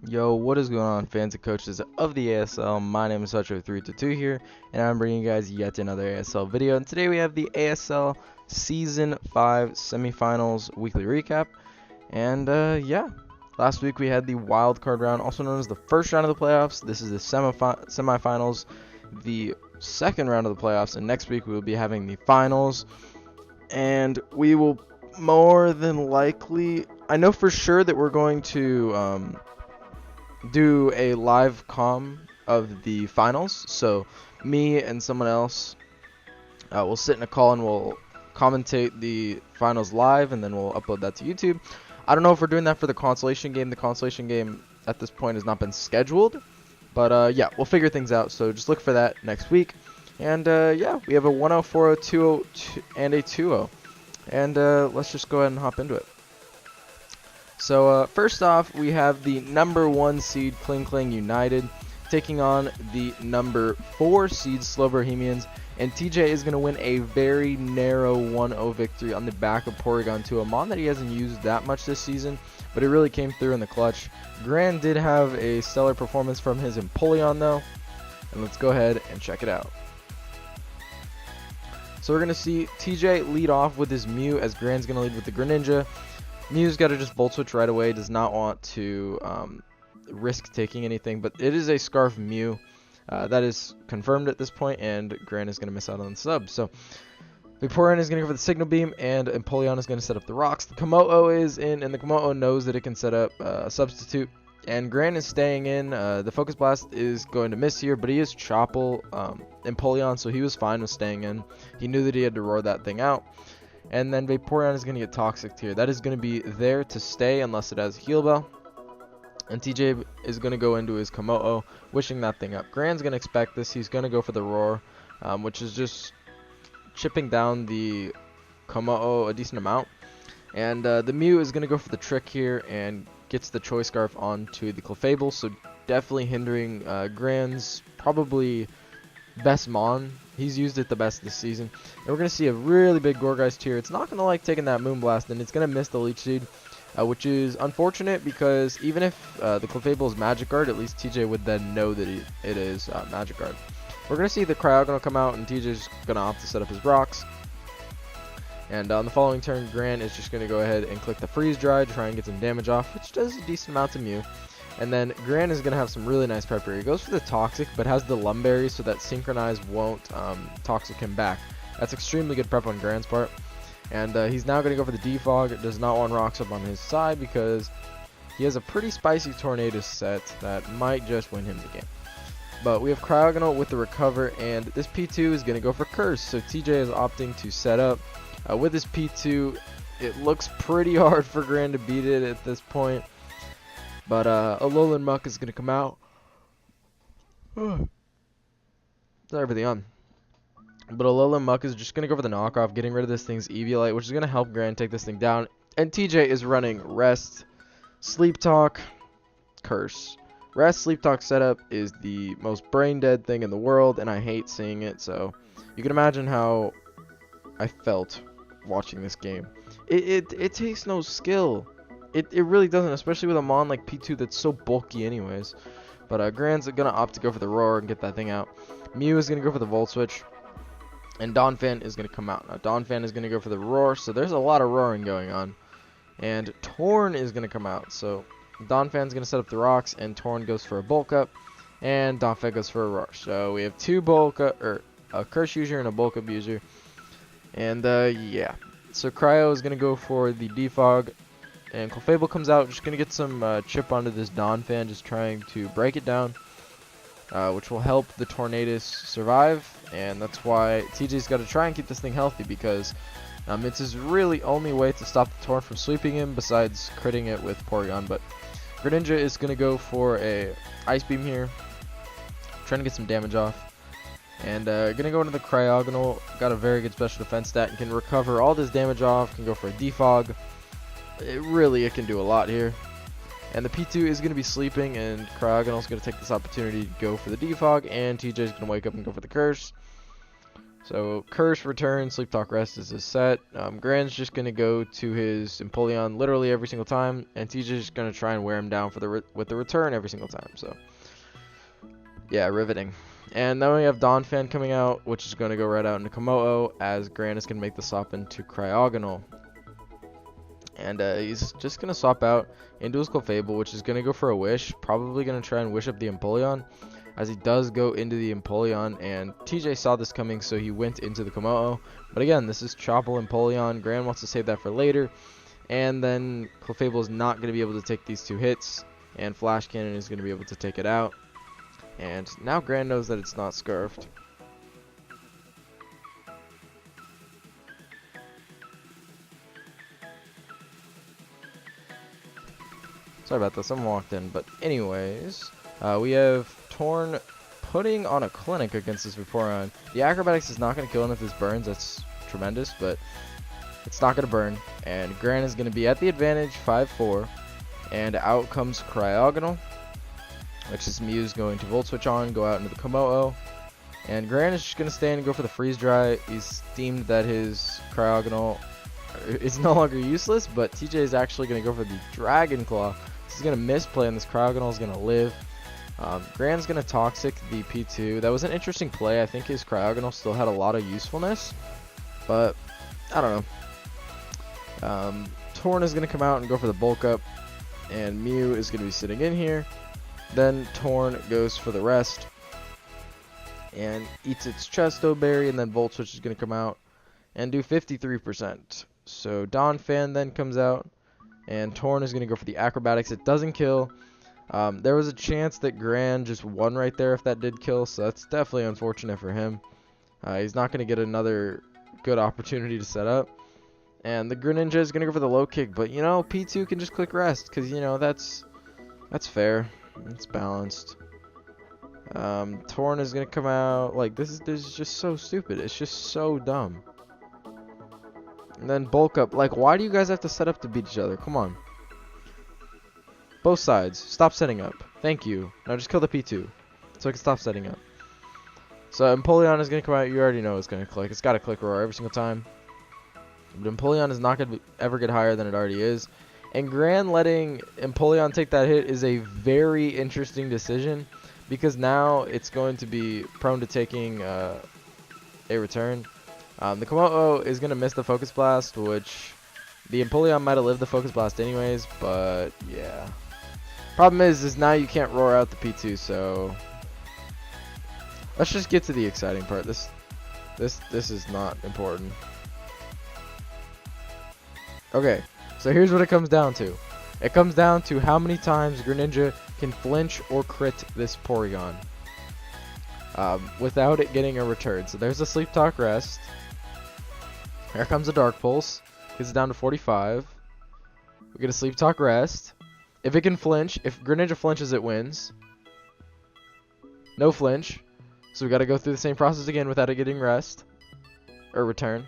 Yo, what is going on, fans and coaches of the ASL? My name is Hutcher322 here, and I'm bringing you guys yet another ASL video. And today we have the ASL Season 5 Semifinals Weekly Recap. And yeah, last week we had the wild card round, also known as the first round of the playoffs. This is the semifinals, the second round of the playoffs, and next week we will be having the finals. And we will more than likely, I know for sure that we're going to do a live of the finals. So me and someone else will sit in a call and we'll commentate the finals live, and then we'll upload that to YouTube. I don't know if we're doing that for the consolation game. The consolation game at this point has not been scheduled, but yeah, we'll figure things out. So just look for that next week. And yeah, we have a 1-0, 4-0, 2-0, and a 2-0. And let's just go ahead and hop into it. So first off, we have the number 1 seed Kling Kling United taking on the number 4 seed Slow Bohemians, and TJ is going to win a very narrow 1-0 victory on the back of Porygon 2, a mon that he hasn't used that much this season, but it really came through in the clutch. Gran did have a stellar performance from his Empoleon though, and let's go ahead and check it out. So we're going to see TJ lead off with his Mew, as Gran's going to lead with the Greninja. Mew's got to just Volt Switch right away, does not want to risk taking anything, but it is a Scarf Mew. That is confirmed at this point, and Gran is going to miss out on the sub. So Vaporeon is going to go for the Signal Beam, and Empoleon is going to set up the rocks. The Komodo is in, and the Komodo knows that it can set up a substitute, and Gran is staying in. The Focus Blast is going to miss here, but he is Chople Empoleon, so he was fine with staying in. He knew that he had to roar that thing out. And then Vaporeon is going to get Toxic here. That is going to be there to stay unless it has Heal Bell. And TJ is going to go into his Komodo, wishing that thing up. Gran's going to expect this. He's going to go for the Roar, which is just chipping down the Komodo a decent amount. And the Mew is going to go for the Trick here and gets the Choice Scarf onto the Clefable. So definitely hindering Gran's probably best mon. He's used it the best this season. And we're going to see a really big Gourgeist here. It's not going to like taking that Moonblast, and it's going to miss the Leech Seed, which is unfortunate because even if the Clefable is Magic Guard, at least TJ would then know that it is Magic Guard. We're going to see the Cryogonal come out, and TJ's going to opt to set up his rocks. And on the following turn, Gran is just going to go ahead and click the Freeze Dry to try and get some damage off, which does a decent amount to Mew. And then Gran is going to have some really nice prep here. He goes for the Toxic, but has the Lumberry so that Synchronize won't Toxic him back. That's extremely good prep on Gran's part. And he's now going to go for the Defog. Does not want Rocks up on his side because he has a pretty spicy Tornado set that might just win him the game. But we have Cryogonal with the Recover, and this P2 is going to go for Curse. So TJ is opting to set up. With his P2, it looks pretty hard for Gran to beat it at this point. But Alolan Muck is going to come out. Sorry for the yawn. But Alolan Muck is just going to go for the knockoff, getting rid of this thing's Eviolite, which is going to help Gran take this thing down. And TJ is running Rest, Sleep Talk, Curse. Rest, Sleep Talk setup is the most brain dead thing in the world, and I hate seeing it. So you can imagine how I felt watching this game. It takes no skill. It really doesn't, especially with a mon like P2 that's so bulky anyways. But Gran's going to opt to go for the Roar and get that thing out. Mew is going to go for the Volt Switch. And Donphan is going to come out. Now Donphan is going to go for the Roar, so there's a lot of roaring going on. And Torn is going to come out. So Donphan's going to set up the rocks, and Torn goes for a Bulk Up. And Donphan goes for a Roar. So we have two Bulk Up, or a Curse user and a Bulk Up user. And yeah. So Cryo is going to go for the Defog. And Clefable comes out, just going to get some chip onto this Donphan, just trying to break it down, which will help the Tornadus survive. And that's why TJ's got to try and keep this thing healthy, because it's his really only way to stop the Torn from sweeping him, besides critting it with Porygon. But Greninja is going to go for a Ice Beam here, trying to get some damage off. And going to go into the Cryogonal, got a very good special defense stat, and can recover all this damage off, can go for a Defog. It can do a lot here. And the P2 is going to be sleeping, and Cryogonal is going to take this opportunity to go for the Defog, and TJ is going to wake up and go for the Curse. So Curse, Return, Sleep Talk, Rest is his set. Gran's just going to go to his Empoleon literally every single time, and TJ's just going to try and wear him down for with the Return every single time. So yeah, riveting. And then we have Donphan coming out, which is going to go right out into Komodo, as Gran is going to make the swap into Cryogonal. And he's just going to swap out into his Clefable, which is going to go for a Wish. Probably going to try and Wish up the Empoleon, as he does go into the Empoleon. And TJ saw this coming, so he went into the Komodo. But again, this is Chople Empoleon. Gran wants to save that for later. And then Clefable is not going to be able to take these 2 hits. And Flash Cannon is going to be able to take it out. And now Gran knows that it's not Scarfed. Sorry about this, someone walked in. But anyways, we have Torn putting on a clinic against this Vaporeon. The Acrobatics is not going to kill him if this burns. That's tremendous, but it's not going to burn. And Gran is going to be at the advantage, 5-4. And out comes Cryogonal, which is Mew's going to Volt Switch on, go out into the Komodo. And Gran is just going to stand and go for the Freeze Dry. He's deemed that his Cryogonal is no longer useless, but TJ is actually going to go for the Dragon Claw. He's going to misplay, and this Cryogonal is going to live. Gran's going to Toxic the P2. That was an interesting play. I think his Cryogonal still had a lot of usefulness, but I don't know. Torn is going to come out and go for the Bulk Up, and Mew is going to be sitting in here. Then Torn goes for the Rest and eats its Chesto Berry, and then Volt Switch is going to come out and do 53%. So Donphan then comes out, and Torn is going to go for the Acrobatics. It doesn't kill. There was a chance that Gran just won right there if that did kill, so that's definitely unfortunate for him. He's not going to get another good opportunity to set up. And the Greninja is going to go for the Low Kick, but you know, P2 can just click Rest, because you know, that's fair. It's balanced. Torn is going to come out. Like, this is just so stupid. It's just so dumb. And then Bulk Up. Like, why do you guys have to set up to beat each other? Come on. Both sides. Stop setting up. Thank you. Now just kill the P2, so I can stop setting up. So Empoleon is going to come out. You already know it's going to click. It's got to click Roar every single time. But Empoleon is not going to ever get higher than it already is. And Gran letting Empoleon take that hit is a very interesting decision, because now it's going to be prone to taking a return. The Komodo is going to miss the Focus Blast, which the Empoleon might have lived the Focus Blast anyways, but yeah. Problem is now you can't roar out the P2, so let's just get to the exciting part. This is not important. Okay. So here's what it comes down to. It comes down to how many times Greninja can flinch or crit this Porygon without it getting a return. So there's a Sleep Talk Rest. Here comes a Dark Pulse. Gets it down to 45. We get a Sleep Talk Rest. If it can flinch, if Greninja flinches, it wins. No flinch. So we got to go through the same process again without it getting rest. Or return.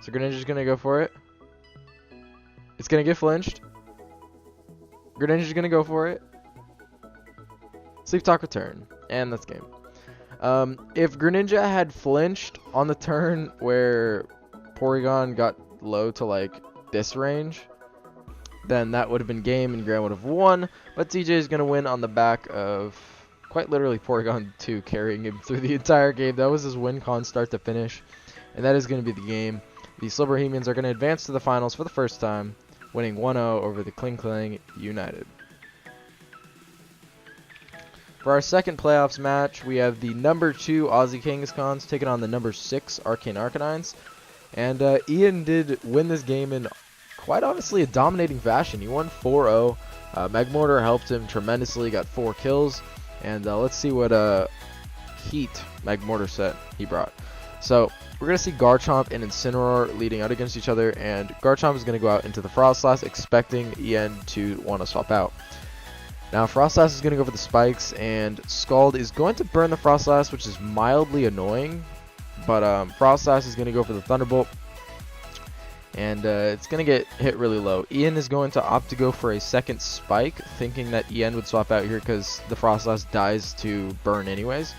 So Greninja's going to go for it. It's going to get flinched. Greninja's going to go for it. Sleep Talk Return. And that's game. If Greninja had flinched on the turn where Porygon got low to like this range, then that would have been game and Gran would have won. But TJ is going to win on the back of quite literally Porygon 2 carrying him through the entire game. That was his win con start to finish. And that is going to be the game. The Slowboroughians are going to advance to the finals for the first time, winning 1-0 over the Kling Kling United. For our second playoffs match, we have the number 2 Aussie Kangaskhan's taking on the number 6 Arcane Arcanines. And Ian did win this game in quite honestly a dominating fashion. He won 4-0. Magmortar helped him tremendously, got 4 kills. And let's see what heat Magmortar set he brought. So we're going to see Garchomp and Incineroar leading out against each other, and Garchomp is going to go out into the Froslass, expecting Ian to want to swap out. Now Froslass is going to go for the Spikes, and Scald is going to burn the Froslass, which is mildly annoying, but Froslass is going to go for the Thunderbolt, and it's going to get hit really low. Ian is going to opt to go for a second Spike, thinking that Ian would swap out here because the Froslass dies to burn anyways.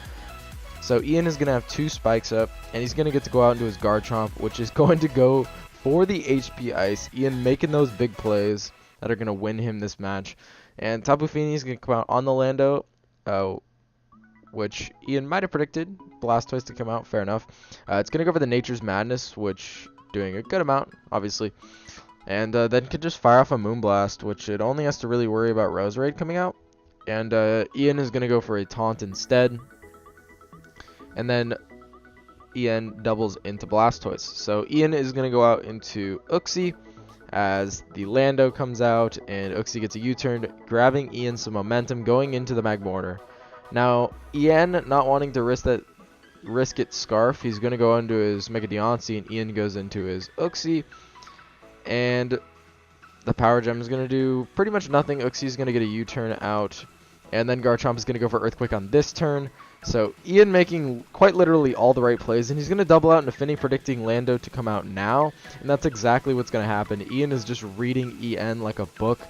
So Ian is going to have 2 spikes up, and he's going to get to go out into his Garchomp, which is going to go for the HP Ice. Ian making those big plays that are going to win him this match. And Tapu Fini is going to come out on the Lando, which Ian might have predicted Blastoise to come out. Fair enough. It's going to go for the Nature's Madness, which doing a good amount, obviously. And then could just fire off a Moonblast, which it only has to really worry about Roserade coming out. And Ian is going to go for a Taunt instead. And then Ian doubles into Blastoise. So Ian is going to go out into Uxie as the Lando comes out, and Uxie gets a U-turn, grabbing Ian some momentum going into the Magmortar. Now, Ian not wanting to risk its Scarf, he's going to go into his Mega Deontay, and Ian goes into his Uxie. And the Power Gem is going to do pretty much nothing. Uxie is going to get a U-turn out, and then Garchomp is going to go for Earthquake on this turn. So Ian making quite literally all the right plays, and he's going to double out into Finny, predicting Lando to come out now, and that's exactly what's going to happen. Ian is just reading EN like a book,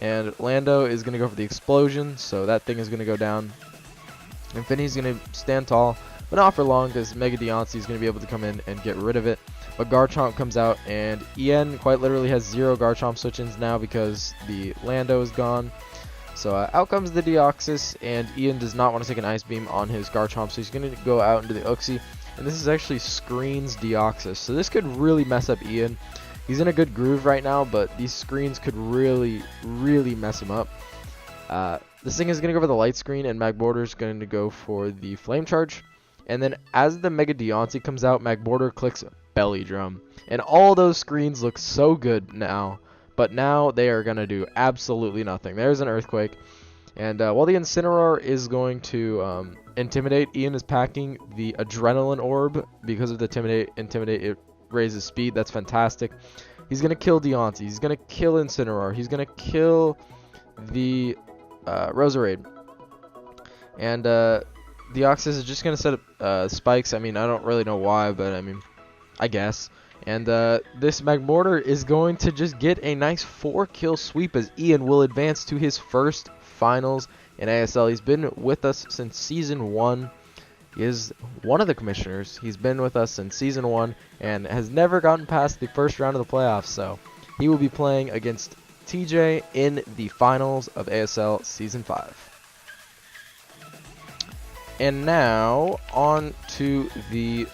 and Lando is going to go for the Explosion, so that thing is going to go down, and Finny's going to stand tall, but not for long, because Mega Deontay is going to be able to come in and get rid of it. But Garchomp comes out, and Ian quite literally has 0 Garchomp switch-ins now because the Lando is gone. So out comes the Deoxys, and Ian does not want to take an Ice Beam on his Garchomp, so he's going to go out into the Uxie. And this is actually screens Deoxys, so this could really mess up Ian. He's in a good groove right now, but these screens could really, really mess him up. This thing is going to go for the Light Screen, and Magmortar is going to go for the Flame Charge. And then as the Mega Deontay comes out, Magmortar clicks Belly Drum. And all those screens look so good now. But now they are going to do absolutely nothing. There's an Earthquake. And while the Incineroar is going to Intimidate, Ian is packing the Adrenaline Orb. Because of the Intimidate, it raises speed. That's fantastic. He's going to kill Deontay. He's going to kill Incineroar. He's going to kill the Roserade. And Deoxys is just going to set up spikes. I mean, I don't really know why, but I mean, I guess. And this Magmortar is going to just get a nice 4-kill sweep as Ian will advance to his first finals in ASL. He's been with us since Season 1. He is one of the commissioners. He's been with us since Season 1 and has never gotten past the first round of the playoffs. So he will be playing against TJ in the finals of ASL Season 5. And now on to the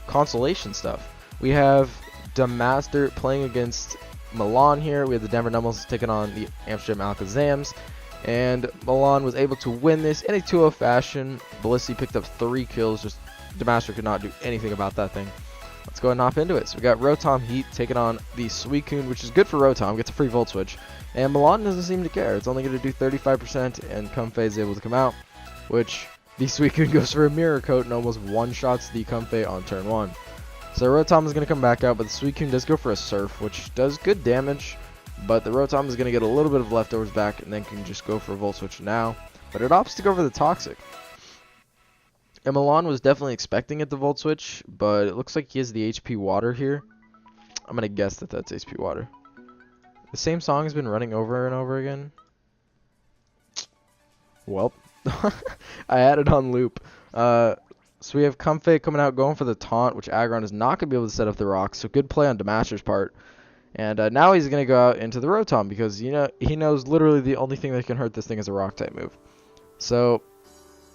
consolation stuff. We have Damaster playing against Milan here. We have the Denver Nuggets taking on the Amsterdam Alakazams. And Milan was able to win this in a 2-0 fashion. Blissey picked up 3 kills. Just Damaster could not do anything about that thing. Let's go and hop into it. So we got Rotom Heat taking on the Suicune, which is good for Rotom. Gets a free Volt Switch. And Milan doesn't seem to care. It's only going to do 35%, and Comfey is able to come out, which the Suicune goes for a Mirror Coat and almost one-shots the Comfey on turn 1. So Rotom is going to come back out, but the Suicune does go for a Surf, which does good damage. But the Rotom is going to get a little bit of leftovers back, and then can just go for a Volt Switch now. But it opts to go for the Toxic. And Milan was definitely expecting it to Volt Switch, but it looks like he has the HP Water here. I'm going to guess that that's HP Water. The same song has been running over and over again. Well, I had it on loop. So we have Comfey coming out, going for the Taunt, which Aggron is not going to be able to set up the rocks. So good play on Damaster's part. And now he's going to go out into the Rotom because he knows literally the only thing that can hurt this thing is a Rock-type move. So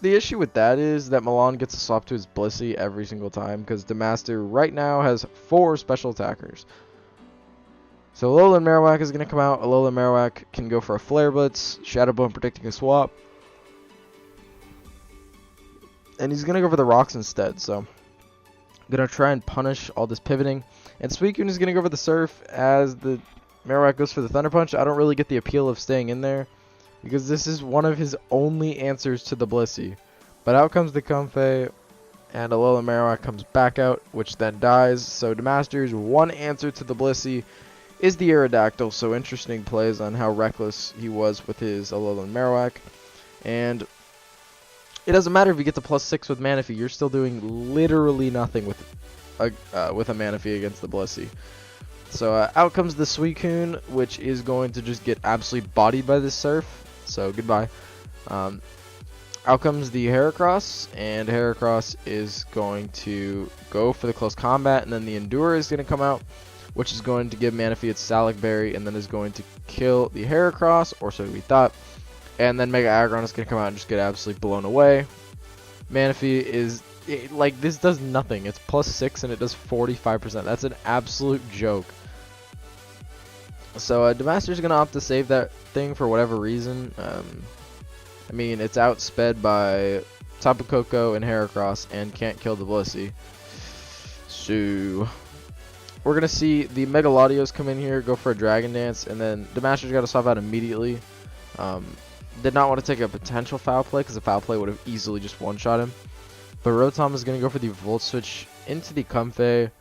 the issue with that is that Milan gets to swap to his Blissey every single time because Damaster right now has 4 special attackers. So Alolan Marowak is going to come out. Alolan Marowak can go for a Flare Blitz, Shadow Bone predicting a swap. And he's going to go for the rocks instead, so I'm going to try and punish all this pivoting. And Suicune is going to go for the Surf as the Marowak goes for the Thunder Punch. I don't really get the appeal of staying in there because this is one of his only answers to the Blissey. But out comes the Comfey, and Alolan Marowak comes back out, which then dies. So Damaster's one answer to the Blissey is the Aerodactyl, so interesting plays on how reckless he was with his Alolan Marowak. And it doesn't matter if you get to +6 with Manaphy, you're still doing literally nothing with a Manaphy against the Blissey. So out comes the Suicune, which is going to just get absolutely bodied by this Surf. So goodbye. Out comes the Heracross, and Heracross is going to go for the close combat, and then the Endure is going to come out, which is going to give Manaphy its Salac Berry, and then is going to kill the Heracross, or so we thought. And then Mega Aggron is going to come out and just get absolutely blown away. Manaphy is, like, this does nothing. It's +6 and it does 45%. That's an absolute joke. So Demaster's going to opt to save that thing for whatever reason. I mean, it's outsped by Tapu Koko and Heracross and can't kill the Blissey. So we're going to see the Mega Latios come in here, go for a Dragon Dance, and then Demaster's got to swap out immediately. Did not want to take a potential foul play because a foul play would have easily just one-shot him. But Rotom is going to go for the Volt Switch into the Comfey,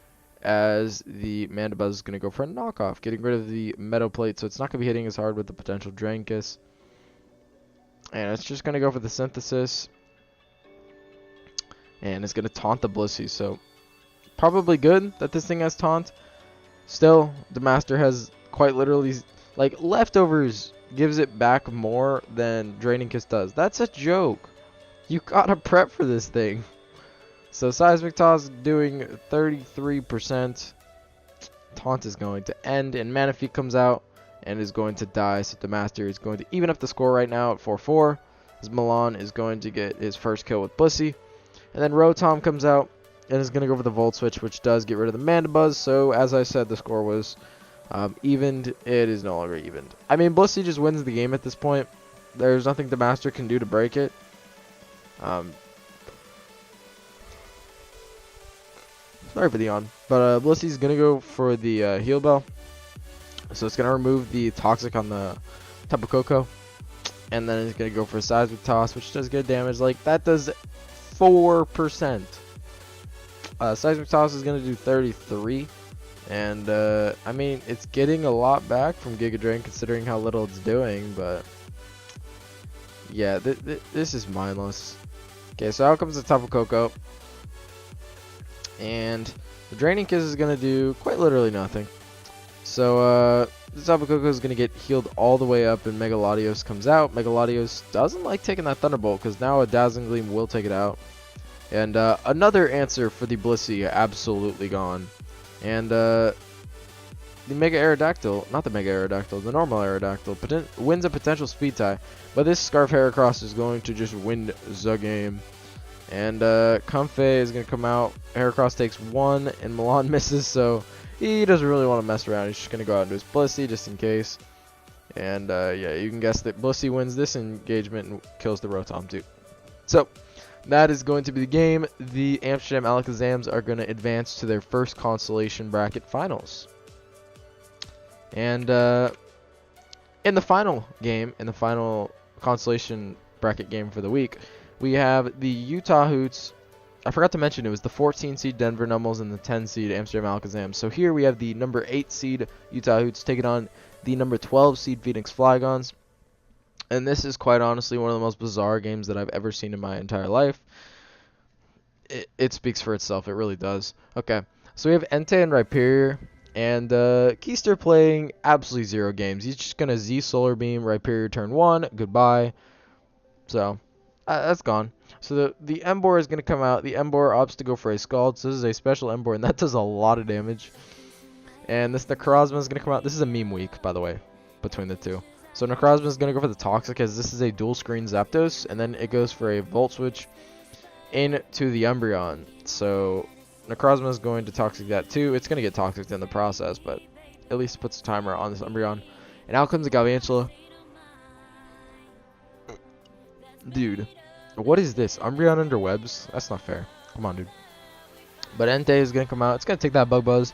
as the Mandibuzz is going to go for a knockoff, getting rid of the Metal Plate, so it's not going to be hitting as hard with the potential Drain Kiss. And it's just going to go for the Synthesis, and it's going to taunt the Blissey, so probably good that this thing has taunt. Still, the Master has quite literally, like, leftovers gives it back more than Draining Kiss does. That's a joke. You gotta prep for this thing. So Seismic Toss doing 33%. Taunt is going to end, and Manaphy comes out and is going to die. So the Master is going to even up the score right now at 4-4. As Milan is going to get his first kill with Blissey. And then Rotom comes out and is going to go for the Volt Switch, which does get rid of the Mandibuzz. So as I said, the score was evened. It is no longer evened. I mean, Blissey just wins the game at this point. There's nothing the Master can do to break it. Sorry for the yawn. But Blissey's going to go for the Heal Bell. So it's going to remove the Toxic on the Tapu Koko. And then it's going to go for a Seismic Toss, which does good damage. Like, that does 4%. Seismic Toss is going to do 33. And, I mean, it's getting a lot back from Giga Drain considering how little it's doing. But, yeah, this is mindless. Okay, so out comes the Tapu Koko. And the Draining Kiss is going to do quite literally nothing. So, the Tapu Koko is going to get healed all the way up, and Mega Latios comes out. Mega Latios doesn't like taking that Thunderbolt, because now a Dazzling Gleam will take it out. And another answer for the Blissey, absolutely gone. And the Mega Aerodactyl, not the Mega Aerodactyl, the normal Aerodactyl, wins a potential speed tie. But this Scarf Heracross is going to just win the game. And Comfey is going to come out. Heracross takes 1, and Milan misses, so he doesn't really want to mess around. He's just going to go out into his Blissey just in case. And yeah, you can guess that Blissey wins this engagement and kills the Rotom too. So that is going to be the game. The Amsterdam Alakazams are going to advance to their first consolation bracket finals. And in the final game, in the final consolation bracket game for the week, we have the Utah Hoots. I forgot to mention it was the 14 seed Denver Nummels and the 10 seed Amsterdam Alakazam. So here we have the number 8 seed Utah Hoots taking on the number 12 seed Phoenix Flygons. And this is quite honestly one of the most bizarre games that I've ever seen in my entire life. It speaks for itself. It really does. Okay, so we have Entei and Rhyperior. And Keister playing absolutely 0 games. He's just going to Z Solar Beam, Rhyperior turn 1. Goodbye. So that's gone. So the Emboar is going to come out. The Emboar opts to go for a Scald. So this is a special Emboar, and that does a lot of damage. And this Necrozma is going to come out. This is a meme week, by the way, between the two. So Necrozma is going to go for the Toxic, as this is a dual screen Zapdos. And then it goes for a Volt Switch into the Umbreon. So Necrozma is going to Toxic that too. It's going to get Toxic in the process, but at least it puts a timer on this Umbreon. And out comes the Galvantula. Dude, what is this? Umbreon under webs? That's not fair. Come on, dude. But Entei is going to come out. It's going to take that Bug Buzz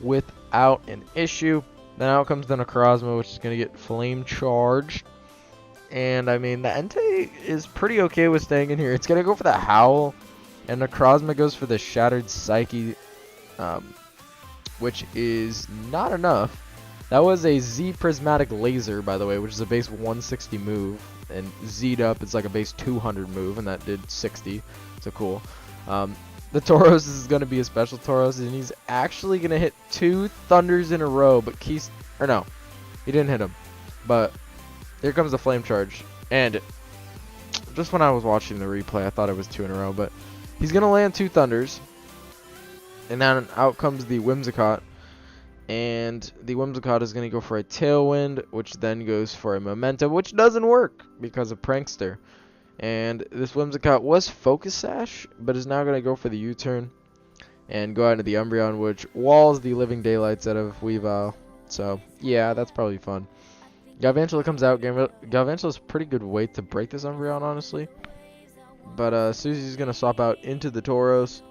without an issue. Then out comes the Necrozma, which is going to get Flame Charged. And, I mean, the Entei is pretty okay with staying in here. It's going to go for the Howl. And Necrozma goes for the Shattered Psyche, which is not enough. That was a Z Prismatic Laser, by the way, which is a base 160 move. And Z'd up, it's like a base 200 move, and that did 60. So cool. The Tauros is going to be a special Tauros, and he's actually going to hit 2 Thunders in a row. But no, he didn't hit him. But here comes the Flame Charge. And just when I was watching the replay, I thought it was 2 in a row, but he's going to land 2 Thunders. And then out comes the Whimsicott. And the Whimsicott is going to go for a Tailwind, which then goes for a Momentum, which doesn't work because of Prankster. And this Whimsicott was Focus Sash, but is now going to go for the U-turn and go out into the Umbreon, which walls the living daylights out of Weavile. So, yeah, that's probably fun. Galvantula comes out. Galvantula is a pretty good way to break this Umbreon, honestly. But Susie's going to swap out into the Tauros.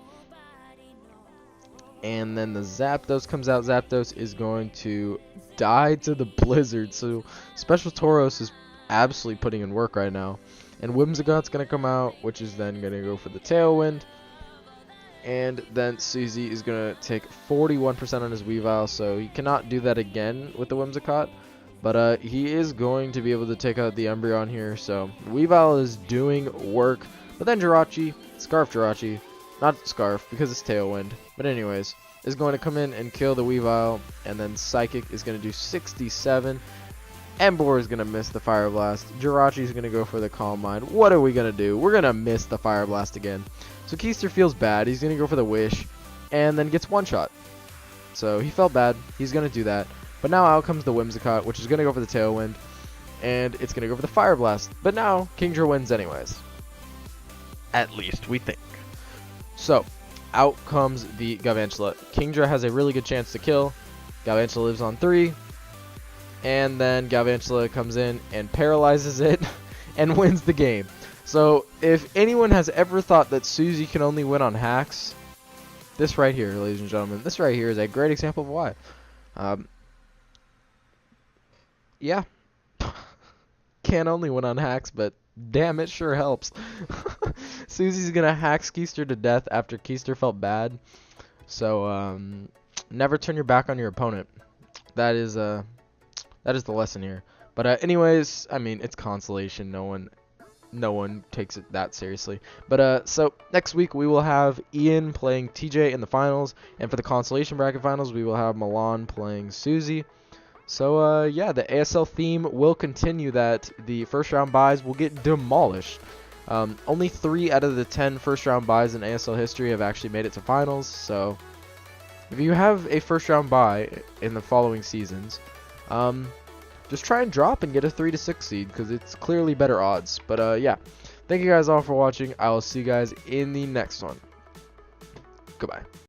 And then the Zapdos comes out. Zapdos is going to die to the Blizzard. So Special Tauros is absolutely putting in work right now. And Whimsicott's going to come out, which is then going to go for the Tailwind. And then Suzy is going to take 41% on his Weavile. So he cannot do that again with the Whimsicott. But he is going to be able to take out the Umbreon here. So Weavile is doing work. But then Jirachi, Scarf Jirachi, not Scarf because it's Tailwind. But anyways, is going to come in and kill the Weavile. And then Psychic is going to do 67. Emboar is going to miss the Fire Blast. Jirachi is going to go for the Calm Mind. What are we going to do? We're going to miss the Fire Blast again. So Keister feels bad. He's going to go for the Wish. And then gets one-shot. So he felt bad. He's going to do that. But now out comes the Whimsicott, which is going to go for the Tailwind. And it's going to go for the Fire Blast. But now Kingdra wins anyways. At least we think. So out comes the Galvantula. Kingdra has a really good chance to kill. Galvantula lives on 3. And then Galvantula comes in and paralyzes it and wins the game. So if anyone has ever thought that Suzy can only win on hacks, this right here, ladies and gentlemen, this right here is a great example of why. Yeah. Can't only win on hacks, but damn, it sure helps. Suzy's going to hack Keister to death after Keister felt bad. So never turn your back on your opponent. That is the lesson here. But anyways, I mean, it's consolation. No one takes it that seriously. But so next week we will have Ian playing TJ in the finals, and for the consolation bracket finals we will have Milan playing Suzy. So yeah, the ASL theme will continue. That the first round buys will get demolished. Only 3 out of the 10 first round buys in ASL history have actually made it to finals. So if you have a first round buy in the following seasons, just try and drop and get a 3 to 6 seed because it's clearly better odds. But yeah, thank you guys all for watching. I will see you guys in the next one. Goodbye.